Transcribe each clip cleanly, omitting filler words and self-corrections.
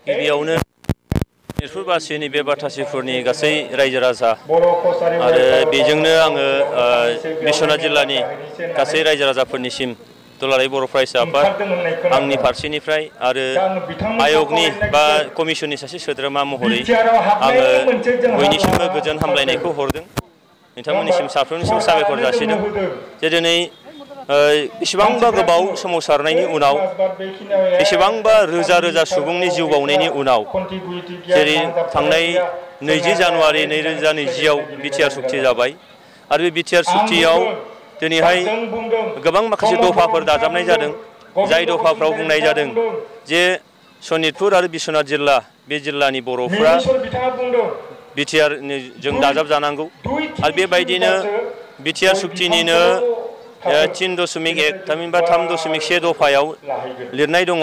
गिबियावनो सनितपुरबासिनि बे बाथासिफोरनि गासै रायजो राजा आरो बेजोंनो आङो बिश्वनाथ जिल्लानि गासै रायजो राजाफोरनिसिम दुलाराय बर' फरायसा आफाद आंनि फारसेनिफ्राय आरो आयगनि बा कमिसननि सासे सोद्रोमा महरै आङो बयनिसिमबो गोजोन हामलायनायखौ हरदों। नोंथांमोननिसिम साफ्रोमनिसिम साबायखर जासिदों जे दिनै बेसेबांबा गोबाव सोमावसारनायनि उनाव बेसेबांबा रोजा रोजा सुबुंनि जिउ बावनायनि उनाव जेरै थांनाय 20 जानुवारि 2020आव बिटिआर सुक्ति जाबाय आरो बे बिटिआर सुक्तियाव दिनैहाय गोबां माखासे दफाफोर दाजाबनाय जादों जाय दफाफ्राव बुंनाय जादों जे सनितपुर आरो बिश्वनाथ जिल्ला बे जिल्लानि बर'फ्रा बिटिआरजों दाजाब जानांगौ आरो बेबायदिनो बिटिआर सुक्तिनिनो 3.1 थामहिनबा 3.1 दफायाव लिरनाय दङ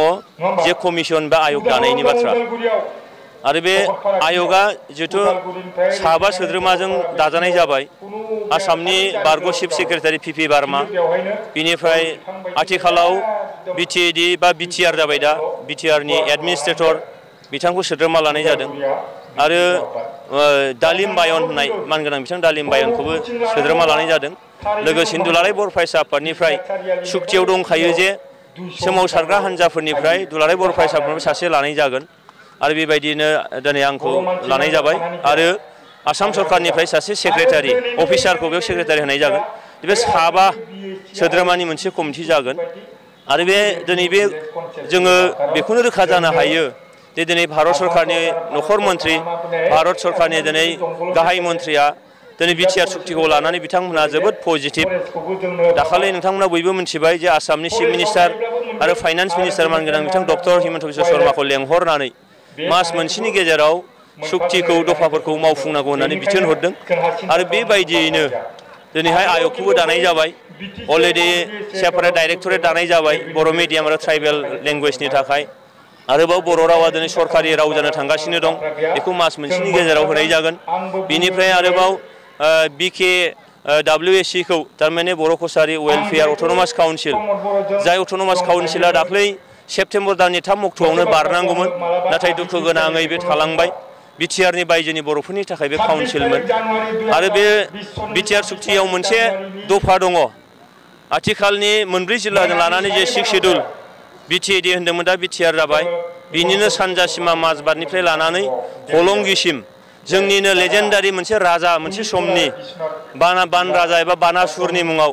जे कमिसन बा आयोग दानायनि बाथ्रा आरो बे आयगा जिहेतु साबा सोद्रोमाजों दाजानाय जाबाय आसामनि बारग' चिफ सेक्रेटारि पिपि बार्मा बिनिफ्राय आथिखालाव बिटिएडि बा बिटिआर जाबाय दा बिटिआरनि एडमिनिस्ट्रेटर बिथांखौ सोद्रोमा लानाय जादों आरो दालिम बायन होननाय मानगोनां बिथां दालिम बायनखौबो सोद्रोमा लानाय जादों। लोगोसेनो दुलाराय बर' फरायसा आफादनिफ्राय सुक्तियाव दंखायो जे सोमावसारग्रा हान्जाफोरनिफ्राय दुलाराय बर' फरायसा आफादनिफ्राय सासे लानाय जागोन आरो बेबायदिनो दिनै आंखौ लानाय जाबाय आरो आसाम सरकारनिफ्राय सासे सेक्रेटारि अफिसारखौ बेयाव सेक्रेटारि होनाय जागोन। बे साबा सोद्रोमानि मोनसे कमिटि जागोन आरो बे दिनै बे जोङो बेखौनो रोखा जानो हायो जे दिनै भारत सरकारनि नखर मन्त्रि भारत सरकारनि दिनै गाहाय मन्त्रिया दिनै बिटिआर सुक्तिखौ लानानै बिथांमोनहा जोबोद पजिटिभ। दाखालि नोंथांमोना बयबो मिथिबाय जे आसामनि चिफ मिनिस्टार आरो फाइनान्स मिनिस्टार मानगोनां बिथां डक्टर हिमन्त बिश्व शर्माखौ लेंहरनानै मास मोनसेनि गेजेराव सुक्तिखौ दफाफोरखौ मावफुंनांगौ होननानै बिथोन हरदों आरो बेबायदियैनो दिनैहाय आयगखौबो दानाय जाबाय अलरेडि सेपारेट डाइरेक्टरेट दानाय जाबाय बर' मिडियाम आरो ट्राइबेल लेंगुवेजनि थाखाय आरोबाव बर' रावा दिनै सरकारि राव जानो थांगासिनो दं बेखौ मास मोनसेनि गेजेराव होनाय जागोन। बिनिफ्राय आरोबाव BKWSCखौ थारमाने बर' कसारि वेलफेयार अट'नमास काउन्सिल जाय अट'नमास काउन्सिला दाख्लै सेप्तेम्बर दाननि 3 अक्ट'आवनो बारनांगौमोन नाथाय दुखु गोनाङै बे थालांबाय बिटिआरनि बायजोनि बर'फोरनि थाखाय बे काउन्सिलमोन आरो बे बिटिआर सुक्तियाव मोनसे दफा दङ आथिखालनि मोनब्रै जिल्लाजों लानानै जे 6 शेड्युल बिटिएडि होन्दोंमोन दा बिटिआर जाबाय बिनिनो सानजा सिमा माजबाटनिफ्राय लानानै हलंगिसिम जोंनिनो लेजेन्डारि मोनसे राजा मोनसे समनि बान राजा एबा बानासुरनि मुङाव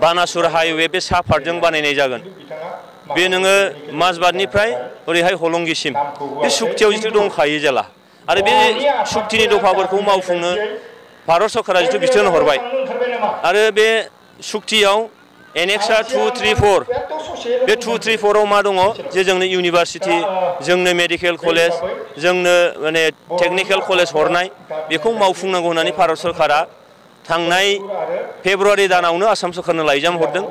बानासुर हाइवे बे सा पार्टजों बानायनाय जागोन। बे नोङो माजबाटनिफ्राय ओरैहाय हलंगिसिम बे सुक्तियाव जिथु दंखायो जेला आरो बे सुक्तिनि दफाफोरखौ मावफुंनो भारत सरकारा जिथु बिथोन हरबाय आरो बे सुक्तियाव एनेक्सा 234 बे 234आव मा दङ जे जोंनो इउनिभारसिटि जोंनो मेडिकेल कलेज जोंनो माने टेक्निकेल कलेज हरनाय बेखौ मावफुंनांगौ होननानै भारत सरकारा थांनाय फेब्रुवारि दानावनो आसाम सरकारनो लाइजाम हरदों।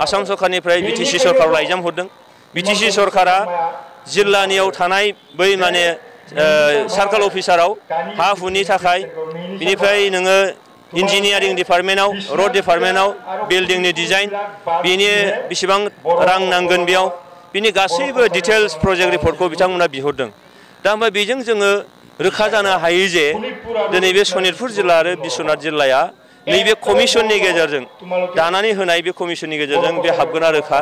आसाम सरकारनिफ्राय बिटिसि सरकाराव लाइजाम हरदों। बिटिसि सरकारा जिल्लानियाव थानाय बै माने सार्कल अफिसाराव हा हुनि थाखाय बिनिफ्राय नोङो इन्जिनियारिं डिपार्टमेन्टआव रड डिपार्टमेन्टआव बिल्डिंनि डिजाइन बिनि बेसेबां रां नांगोन बेयाव बिनि गासैबो डिटेल्स प्रजेक्ट रिपर्टखौ बिथांमोना बिहरदों। दा ओमफ्राय बेजों जोङो रोखा जानो हायो जे दिनै बे सनितपुर जिल्ला आरो बिश्वनाथ जिल्लाया नैबे कमिसननि गेजेरजों दानानै होनाय बे कमिसननि गेजेरजों बे हाबगोना रोखा।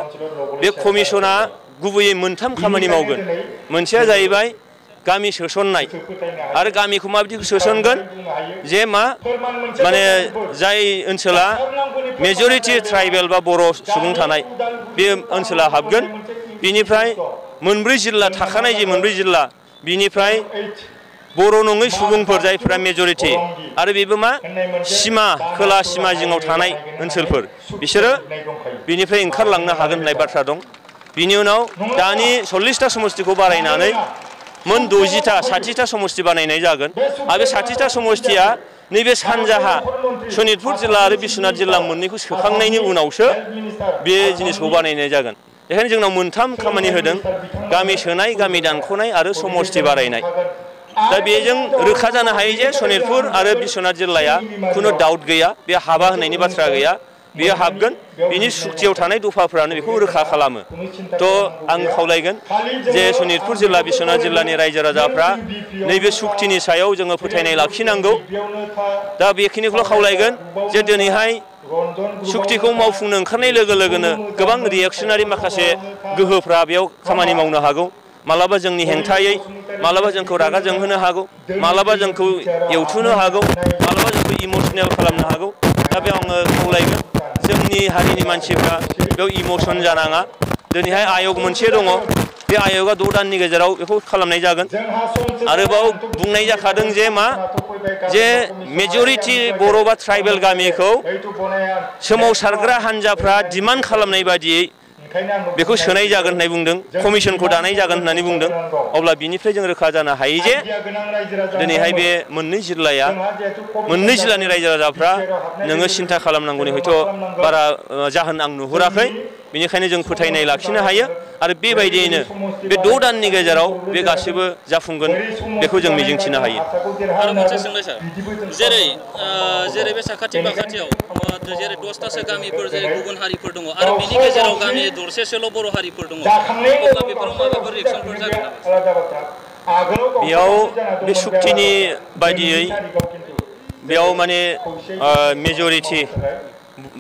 बे कमिसना गुबैयै मोनथाम खामानि मावगोन। मोनसेया जाहैबाय गामि सोसननाय आरो गामिखौ माबायदि सोसनगोन जे माने जाय ओनसोला मेजरिटि ट्राइबेल बा बर' सुबुं थानाय बे ओनसोला हाबगोन। बिनिफ्राय मोनब्रै जिल्ला थाखानाय जे मोनब्रै जिल्ला बिनिफ्राय बर' नङै सुबुंफोर जायफोरा मेजरिटि आरो बेबो मा सिमा खोला सिमा जिङाव थानाय ओनसोलफोर बिसोरो बिनिफ्राय ओंखारलांनो हागोन होननाय बाथ्रा दं। बिनि उनाव दानि 40टा समष्टिखौ बारायनानै मोन 60टा समष्टि बानायनाय जागोन आरो बे 60टा समष्टिया नैबे सानजाहा सनितपुर जिल्ला आरो बिश्वनाथ जिल्ला मोननैखौ सोखांनायनि उनावसो बे जिनिसखौ बानायनाय जागोन। बेखायनो जोंनाव मोनथाम खामानि होदों गामि सोनाय गामि दानख'नाय आरो समष्टि बारायनाय। दा बेजों रोखा जानो हायो जे सनितपुर आरो बिश्वनाथ जिल्लाया खुनु डाउट गैया बे हाबा होनायनि बाथ्रा गैया बेयो हाबगोन बिनि सुक्तियाव थानाय दफाफ्रानो बेखौ रोखा खालामो थ' आं खावलायगोन जे सनितपुर जिल्ला बिश्वनाथ जिल्लानि रायजो राजाफ्रा नैबे सुक्तिनि सायाव जोङो फोथायनाय लाखिनांगौ दा बेखिनिखौल' खावलायगोन जे दिनैहाय सुक्तिखौ मावफुंनो ओंखारनाय लोगो लोगोनो गोबां रिएक्सनारि माखासे गोहोफ्रा बेयाव खामानि मावनो हागौ मालाबा जोंनि हेंथायै मालाबा जोंखौ रागा जोंहोनो हागौ मालाबा जोंखौ एवथुनो हागौ मालाबा जोंखौ इमोसनेल खालामनो हागौ दा बेयाव आङो खावलायगोन जोंनि हारिनि मानसिफ्रा बेयाव इमोसन जानाङा दिनैहाय आयग मोनसे दङ बे आयगा 6 दाननि गेजेराव बेखौ खालामनाय जागोन आरोबाव बुंनाय जाखादों जे मा जे मेजरिटी बर' बा ट्राइबेल गामिखौ सोमावसारग्रा हान्जाफ्रा डिमान्ड खालामनाय बादियै बेखौ सोनाय जागोन होननानै बुंदों कमिसनखौ दानाय जागोन होननानै बुंदों अब्ला बिनिफ्राय जों रोखा जानो हायो जे दिनैहाय बे मोननै जिल्लानि रायजो राजाफ्रा नोङो सिन्था खालामनांगौनि हयथ' बारा जाहोन आं नुहुराखै बेनिखायनो जों फोथायनाय लाखिनो हायो आरो बेबायदियैनो बे 6 दाननि गेजेराव बे गासिबो जाफुंगोन बेखौ जों मिजिंथिनो हायो। आरो मोनसे सोंनाय सार जेरै बे साखाथि बाखाथियाव जेरै 10थासो गामिफोर जेरै गुबुन हारिफोर दङ आरो बेनि गेजेराव गामि दरसेसोल' बर' हारिफोर दङ अब्ला बेफोराव माबाफोर रिएक्सनफोर जागोन नामा? बेयाव बे सुक्तिनि बायदियै बेयाव माने मेजरिटी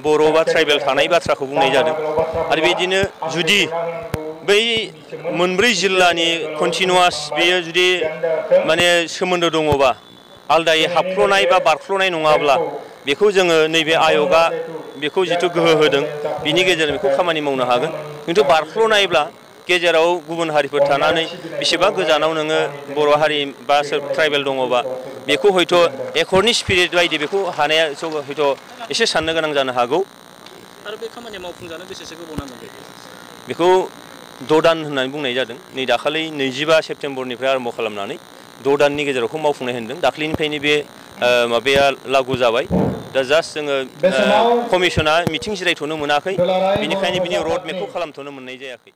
बर' बा ट्राइबेल थानाय बाथ्राखौ बुंनाय जादों आरो बिदिनो जुदि बै मोनब्रै जिल्लानि कन्टिनिउवास बेयो जुदि माने सोमोन्दो दङबा आलदायै हाबख्ल'नाय बा बारख्ल'नाय नङाब्ला बेखौ जोङो नैबे आयगा बेखौ जिथु गोहो होदों बिनि गेजेरजों बेखौ खामानि मावनो हागोन खिन्थु बारख्ल'नायब्ला गेजेराव गुबुन हारिफोर थानानै बेसेबा गोजानाव नोङो बर' हारि बा ट्राइबेल दङबा बेखौ हयथ' एकर्डनि स्पिरिट बायदि बेखौ हानाया हयथ' एसे साननो गोनां जानो हागौ आरो बे खामानिया मावफुंजानो बेसेसो गोबाव नांगोन बेखौ 6 दान होननानै बुंनाय जादों नै दाखालि 25 सेप्तेम्बरनिफ्राय आरम्भ खालामनानै 6 दाननि गेजेरावखौ मावफुंनाय होनदों दाख्लैनिफ्रायनो बे माबाया लागु जाबाय दा जास्ट जोङो कमिसना मिथिं जिरायथ'नो मोनाखै बेनिखायनो बिनि रड मेपखौ खालामथ'नो मोननाय जायाखै।